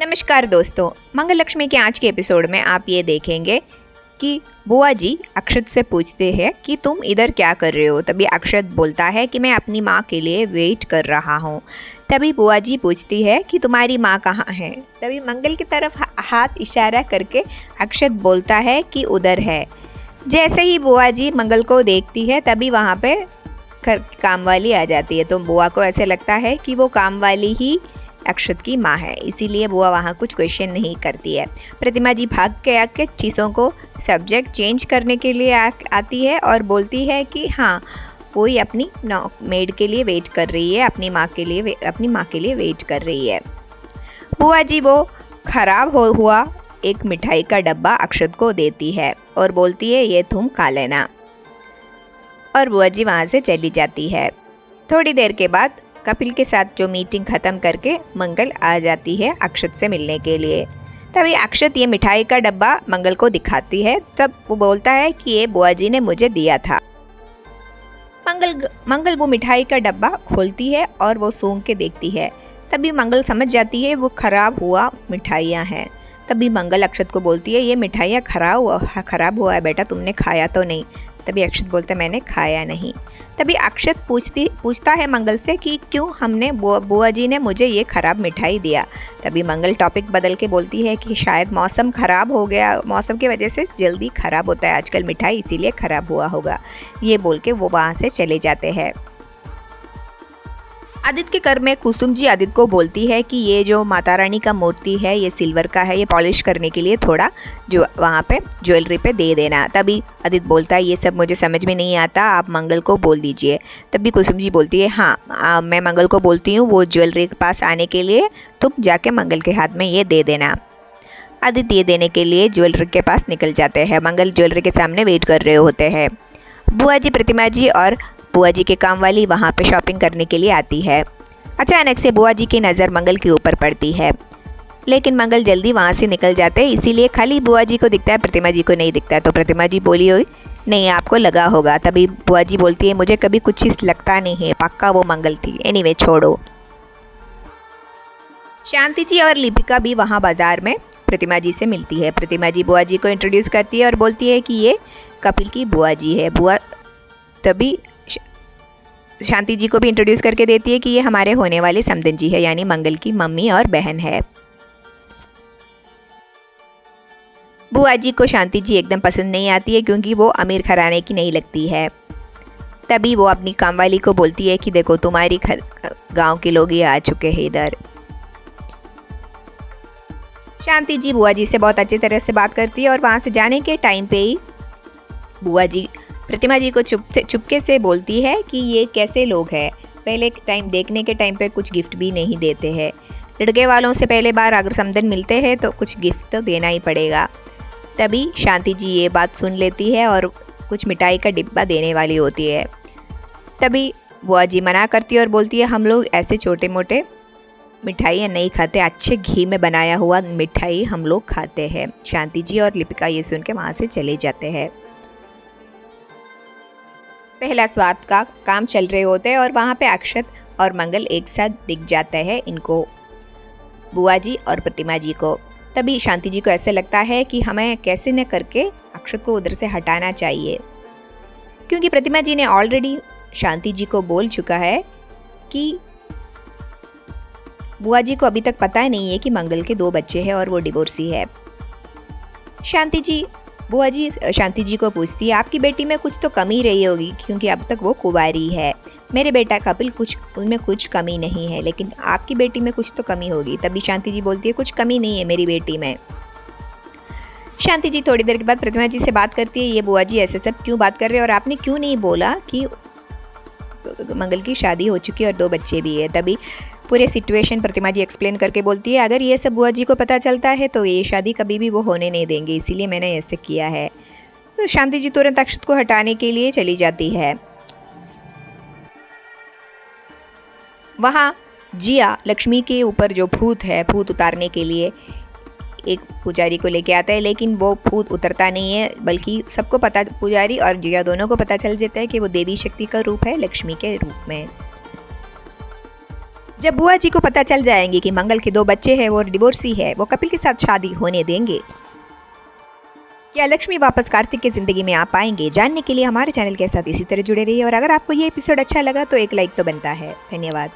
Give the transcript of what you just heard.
नमस्कार दोस्तों, मंगल लक्ष्मी के आज के एपिसोड में आप ये देखेंगे कि बुआ जी अक्षत से पूछते हैं कि तुम इधर क्या कर रहे हो। तभी अक्षत बोलता है कि मैं अपनी माँ के लिए वेट कर रहा हूँ। तभी बुआ जी पूछती है कि तुम्हारी माँ कहाँ है। तभी मंगल की तरफ हाथ इशारा करके अक्षत बोलता है कि उधर है। जैसे ही बुआ जी मंगल को देखती है तभी वहाँ पे काम वाली आ जाती है। तो बुआ को ऐसे लगता है कि वो काम वाली ही अक्षत की माँ है, इसीलिए बुआ वहाँ कुछ क्वेश्चन नहीं करती है। प्रतिमा जी भाग के आके चीज़ों को सब्जेक्ट चेंज करने के लिए आती है और बोलती है कि हाँ, वो ही अपनी मेड के लिए वेट कर रही है, अपनी माँ के लिए वेट कर रही है। बुआ जी वो खराब हुआ एक मिठाई का डब्बा अक्षत को देती है और बोलती है ये तुम खा लेना, और बुआ जी वहाँ से चली जाती है। थोड़ी देर के बाद कपिल के साथ जो मीटिंग ख़त्म करके मंगल आ जाती है अक्षत से मिलने के लिए। तभी अक्षत ये मिठाई का डब्बा मंगल को दिखाती है। तब वो बोलता है कि ये बुआ जी ने मुझे दिया था। मंगल वो मिठाई का डब्बा खोलती है और वो सूंघ के देखती है। तभी मंगल समझ जाती है वो खराब हुआ मिठाइयाँ हैं। तभी मंगल अक्षत को बोलती है ये मिठाइयाँ खराब हुआ है बेटा, तुमने खाया तो नहीं। तभी अक्षत बोलता है मैंने खाया नहीं। तभी अक्षत पूछता है मंगल से कि क्यों हमने बुआ जी ने मुझे ये ख़राब मिठाई दिया। तभी मंगल टॉपिक बदल के बोलती है कि शायद मौसम ख़राब हो गया, मौसम की वजह से जल्दी ख़राब होता है आजकल मिठाई, इसीलिए ख़राब हुआ होगा। ये बोल के वो वहाँ से चले जाते हैं। आदित्य के घर में कुसुम जी आदित्य को बोलती है कि ये जो माता रानी का मूर्ति है ये सिल्वर का है, ये पॉलिश करने के लिए थोड़ा जो वहाँ पे ज्वेलरी पे दे देना। तभी आदित्य बोलता है ये सब मुझे समझ में नहीं आता, आप मंगल को बोल दीजिए। तभी कुसुम जी बोलती है हाँ, मैं मंगल को बोलती हूँ वो ज्वेलरी के पास आने के लिए, तुम जाके मंगल के हाथ में ये दे देना। आदित्य ये देने के लिए ज्वेलरी के पास निकल जाते हैं। मंगल ज्वेलरी के सामने वेट कर रहे होते हैं। बुआ जी, प्रतिमा जी और बुआ जी के काम वाली वहाँ पे शॉपिंग करने के लिए आती है। अचानक से बुआ जी की नज़र मंगल के ऊपर पड़ती है, लेकिन मंगल जल्दी वहाँ से निकल जाते हैं, इसीलिए खाली बुआ जी को दिखता है, प्रतिमा जी को नहीं दिखता है। तो प्रतिमा जी बोली हुई नहीं, आपको लगा होगा। तभी बुआ जी बोलती है मुझे कभी कुछ चीज़ लगता नहीं है, पक्का वो मंगल थी। एनीवे छोड़ो। शांति जी और लिपिका भी वहाँ बाजार में प्रतिमा जी से मिलती है। प्रतिमा जी बुआ जी को इंट्रोड्यूस करती है और बोलती है कि ये कपिल की बुआ जी है। बुआ तभी शांति जी को भी इंट्रोड्यूस करके देती है कि ये हमारे होने वाले समधन जी है, यानी मंगल की मम्मी और बहन है। बुआ जी को शांति जी एकदम पसंद नहीं आती है क्योंकि वो अमीर घराने की नहीं लगती है। तभी वो अपनी कामवाली को बोलती है कि देखो तुम्हारी गांव के लोग ये आ चुके हैं इधर। शांति जी बुआ जी से बहुत अच्छी तरह से बात करती है और वहाँ से जाने के टाइम पे ही बुआ जी प्रतिमा जी को चुपके से बोलती है कि ये कैसे लोग हैं, पहले टाइम देखने के टाइम पे कुछ गिफ्ट भी नहीं देते हैं। लड़के वालों से पहले बार अगर समधन मिलते हैं तो कुछ गिफ्ट तो देना ही पड़ेगा। तभी शांति जी ये बात सुन लेती है और कुछ मिठाई का डिब्बा देने वाली होती है। तभी बुआ जी मना करती है और बोलती है हम लोग ऐसे छोटे मोटे मिठाइयाँ नहीं खाते, अच्छे घी में बनाया हुआ मिठाई हम लोग खाते हैं। शांति जी और लिपिका ये सुन के वहाँ से चले जाते हैं। पहला स्वाद का काम चल रहे होते हैं और वहाँ पे अक्षत और मंगल एक साथ दिख जाता है इनको, बुआ जी और प्रतिमा जी को। तभी शांति जी को ऐसे लगता है कि हमें कैसे न करके अक्षत को उधर से हटाना चाहिए, क्योंकि प्रतिमा जी ने ऑलरेडी शांति जी को बोल चुका है कि बुआ जी को अभी तक पता ही नहीं है कि मंगल के 2 बच्चे हैं और वो डिवोर्सी है। बुआ जी शांति जी को पूछती है आपकी बेटी में कुछ तो कमी रही होगी, क्योंकि अब तक वो कुंवारी है। मेरे बेटा कपिल उनमें कुछ कमी नहीं है, लेकिन आपकी बेटी में कुछ तो कमी होगी। तभी शांति जी बोलती है कुछ कमी नहीं है मेरी बेटी में। शांति जी थोड़ी देर के बाद प्रतिमा जी से बात करती है ये बुआ जी ऐसे सब क्यों बात कर रहे हैं और आपने क्यों नहीं बोला कि मंगल की शादी हो चुकी है और 2 बच्चे भी है। तभी पूरे सिचुएशन प्रतिमा जी एक्सप्लेन करके बोलती है अगर ये सब बुआ जी को पता चलता है तो ये शादी कभी भी वो होने नहीं देंगे, इसीलिए मैंने ऐसे किया है। तो शांति जी तुरंत अक्षत को हटाने के लिए चली जाती है। वहाँ जिया लक्ष्मी के ऊपर जो भूत है, भूत उतारने के लिए एक पुजारी को लेके आता है, लेकिन वो भूत उतरता नहीं है, बल्कि सबको पता, पुजारी और जिया दोनों को पता चल जाता है कि वो देवी शक्ति का रूप है, लक्ष्मी के रूप में। जब बुआ जी को पता चल जाएंगे कि मंगल के 2 बच्चे हैं और डिवोर्सी है, वो कपिल के साथ शादी होने देंगे। क्या लक्ष्मी वापस कार्तिक की ज़िंदगी में आ पाएंगे? जानने के लिए हमारे चैनल के साथ इसी तरह जुड़े रहिए और अगर आपको ये एपिसोड अच्छा लगा तो एक लाइक तो बनता है। धन्यवाद।